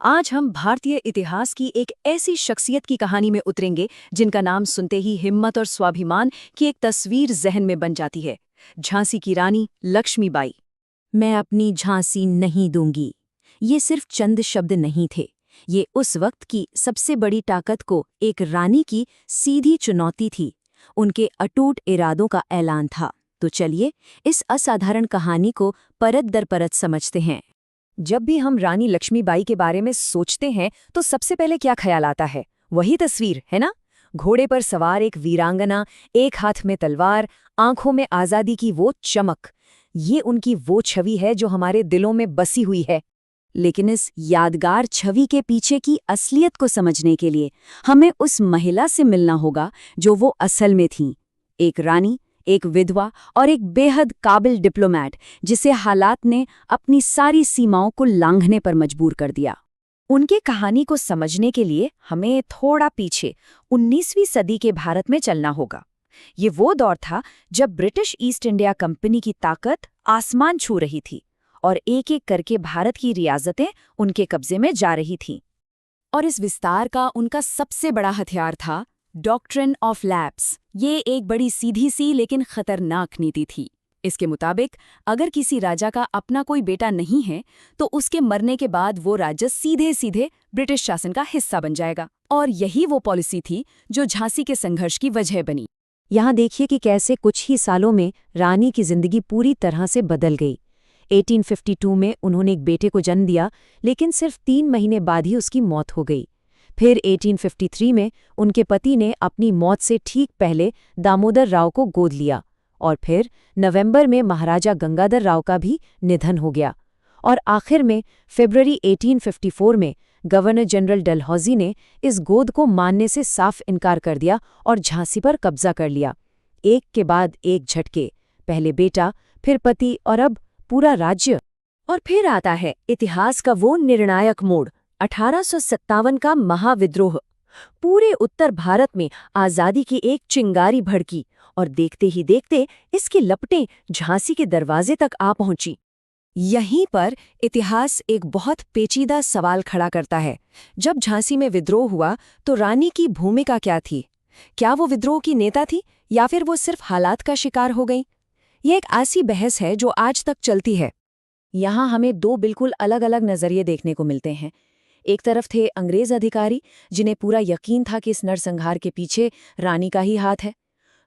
आज हम भारतीय इतिहास की एक ऐसी शख्सियत की कहानी में उतरेंगे जिनका नाम सुनते ही हिम्मत और स्वाभिमान की एक तस्वीर जहन में बन जाती है। झांसी की रानी लक्ष्मीबाई। मैं अपनी झांसी नहीं दूंगी। ये सिर्फ चंद शब्द नहीं थे। ये उस वक्त की सबसे बड़ी ताकत को एक रानी की सीधी चुनौती थी। उनके अटूट इरादों का ऐलान था। तो चलिए इस असाधारण कहानी को परत दर परत समझते हैं। जब भी हम रानी लक्ष्मीबाई के बारे में सोचते हैं तो सबसे पहले क्या ख्याल आता है? वही तस्वीर है ना? घोड़े पर सवार एक वीरांगना, एक हाथ में तलवार, आंखों में आजादी की वो चमक। ये उनकी वो छवि है जो हमारे दिलों में बसी हुई है। लेकिन इस यादगार छवि के पीछे की असलियत को समझने के लिए हमें उस महिला से मिलना होगा जो वो असल में थीं। एक रानी, एक विधवा और एक बेहद काबिल डिप्लोमैट जिसे हालात ने अपनी सारी सीमाओं को लांघने पर मजबूर कर दिया। उनकी कहानी को समझने के लिए हमें थोड़ा पीछे 19वीं सदी के भारत में चलना होगा। ये वो दौर था जब ब्रिटिश ईस्ट इंडिया कंपनी की ताकत आसमान छू रही थी और एक एक करके भारत की रियासतें उनके कब्जे में जा रही थीं। और इस विस्तार का उनका सबसे बड़ा हथियार था डॉक्ट्रिन ऑफ लैप्स। ये एक बड़ी सीधी सी लेकिन खतरनाक नीति थी। इसके मुताबिक अगर किसी राजा का अपना कोई बेटा नहीं है तो उसके मरने के बाद वो राज्य सीधे सीधे ब्रिटिश शासन का हिस्सा बन जाएगा। और यही वो पॉलिसी थी जो झांसी के संघर्ष की वजह बनी। यहाँ देखिए कि कैसे कुछ ही सालों में रानी की जिंदगी पूरी तरह से बदल गई। 1852 में उन्होंने एक बेटे को जन्म दिया, लेकिन सिर्फ 3 महीने बाद ही उसकी मौत हो गई। फिर 1853 में उनके पति ने अपनी मौत से ठीक पहले दामोदर राव को गोद लिया और फिर नवंबर में महाराजा गंगाधर राव का भी निधन हो गया। और आखिर में फरवरी 1854 में गवर्नर जनरल डलहौजी ने इस गोद को मानने से साफ इनकार कर दिया और झांसी पर कब्जा कर लिया। एक के बाद एक झटके, पहले बेटा, फिर पति और अब पूरा राज्य। और फिर आता है इतिहास का वो निर्णायक मोड़, 1857 का महाविद्रोह। पूरे उत्तर भारत में आज़ादी की एक चिंगारी भड़की और देखते ही देखते इसकी लपटें झांसी के दरवाजे तक आ पहुंची। यहीं पर इतिहास एक बहुत पेचीदा सवाल खड़ा करता है। जब झांसी में विद्रोह हुआ तो रानी की भूमिका क्या थी? क्या वो विद्रोह की नेता थी या फिर वो सिर्फ हालात का शिकार हो गई? ये एक ऐसी बहस है जो आज तक चलती है। यहाँ हमें दो बिल्कुल अलग अलग नज़रिए देखने को मिलते हैं। एक तरफ थे अंग्रेज अधिकारी जिन्हें पूरा यकीन था कि इस नरसंहार के पीछे रानी का ही हाथ है।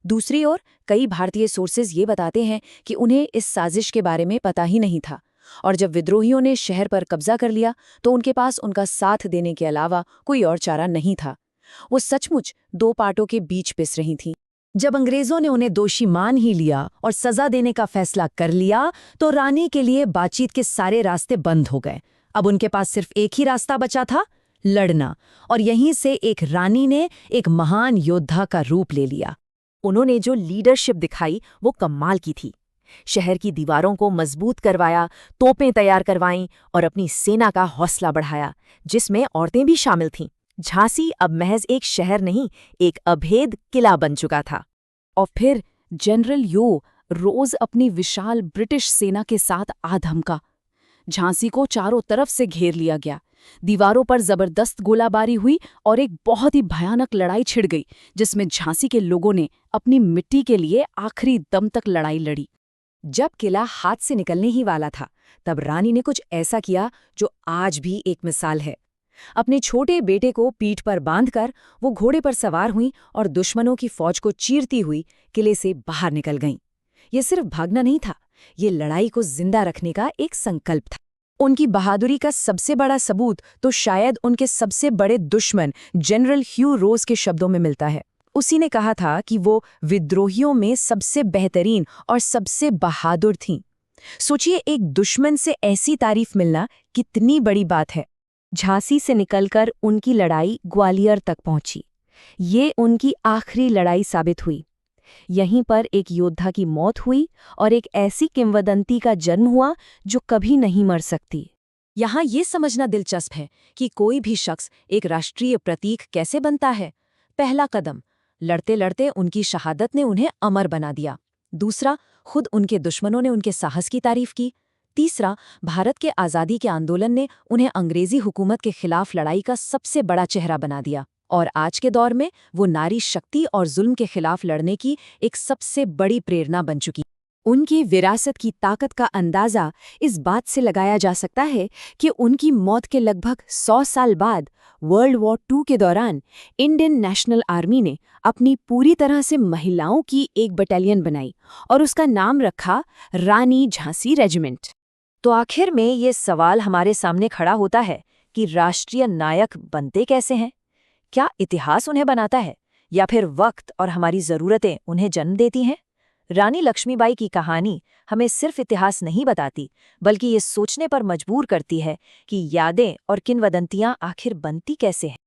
दूसरी ओर कई भारतीय सोर्सेज ये बताते हैं कि उन्हें इस साजिश के बारे में पता ही नहीं था और जब विद्रोहियों ने शहर पर कब्जा कर लिया तो उनके पास उनका साथ देने के अलावा कोई और चारा नहीं था। वो सचमुच दो पार्टों के बीच पिस रही थीं। जब अंग्रेजों ने उन्हें दोषी मान ही लिया और सजा देने का फैसला कर लिया तो रानी के लिए बातचीत के सारे रास्ते बंद हो गए। अब उनके पास सिर्फ एक ही रास्ता बचा था, लड़ना। और यहीं से एक रानी ने एक महान योद्धा का रूप ले लिया। उन्होंने जो लीडरशिप दिखाई वो कमाल की थी। शहर की दीवारों को मजबूत करवाया, तोपें तैयार करवाईं और अपनी सेना का हौसला बढ़ाया, जिसमें औरतें भी शामिल थीं। झांसी अब महज एक शहर नहीं, एक अभेद किला बन चुका था। और फिर जनरल यो रोज अपनी विशाल ब्रिटिश सेना के साथ आ धमका। झांसी को चारों तरफ से घेर लिया गया। दीवारों पर जबरदस्त गोलाबारी हुई और एक बहुत ही भयानक लड़ाई छिड़ गई, जिसमें झांसी के लोगों ने अपनी मिट्टी के लिए आखिरी दम तक लड़ाई लड़ी। जब किला हाथ से निकलने ही वाला था, तब रानी ने कुछ ऐसा किया जो आज भी एक मिसाल है। अपने छोटे बेटे को पीठ पर बांधकर वो घोड़े पर सवार हुई और दुश्मनों की फौज को चीरती हुई किले से बाहर निकल गईं। ये सिर्फ भागना नहीं था, ये लड़ाई को जिंदा रखने का एक संकल्प था। उनकी बहादुरी का सबसे बड़ा सबूत तो शायद उनके सबसे बड़े दुश्मन जनरल ह्यू रोज के शब्दों में मिलता है। उसी ने कहा था कि वो विद्रोहियों में सबसे बेहतरीन और सबसे बहादुर थीं। सोचिए, एक दुश्मन से ऐसी तारीफ मिलना कितनी बड़ी बात है। झांसी से निकलकर उनकी लड़ाई ग्वालियर तक पहुंची। ये उनकी आखिरी लड़ाई साबित हुई। यहीं पर एक योद्धा की मौत हुई और एक ऐसी किंवदंती का जन्म हुआ जो कभी नहीं मर सकती। यहाँ ये समझना दिलचस्प है कि कोई भी शख्स एक राष्ट्रीय प्रतीक कैसे बनता है। पहला कदम, लड़ते लड़ते उनकी शहादत ने उन्हें अमर बना दिया। दूसरा, खुद उनके दुश्मनों ने उनके साहस की तारीफ की। तीसरा, भारत के आज़ादी के आंदोलन ने उन्हें अंग्रेजी हुकूमत के खिलाफ लड़ाई का सबसे बड़ा चेहरा बना दिया और आज के दौर में वो नारी शक्ति और जुल्म के खिलाफ लड़ने की एक सबसे बड़ी प्रेरणा बन चुकी। उनकी विरासत की ताकत का अंदाज़ा इस बात से लगाया जा सकता है कि उनकी मौत के लगभग 100 साल बाद वर्ल्ड वॉर II के दौरान इंडियन नेशनल आर्मी ने अपनी पूरी तरह से महिलाओं की एक बटालियन बनाई और उसका नाम रखा रानी झांसी रेजिमेंट। तो आखिर में ये सवाल हमारे सामने खड़ा होता है कि राष्ट्रीय नायक बनते कैसे हैं? क्या इतिहास उन्हें बनाता है या फिर वक्त और हमारी ज़रूरतें उन्हें जन्म देती हैं? रानी लक्ष्मीबाई की कहानी हमें सिर्फ इतिहास नहीं बताती, बल्कि ये सोचने पर मजबूर करती है कि यादें और किंवदंतियां आखिर बनती कैसे हैं।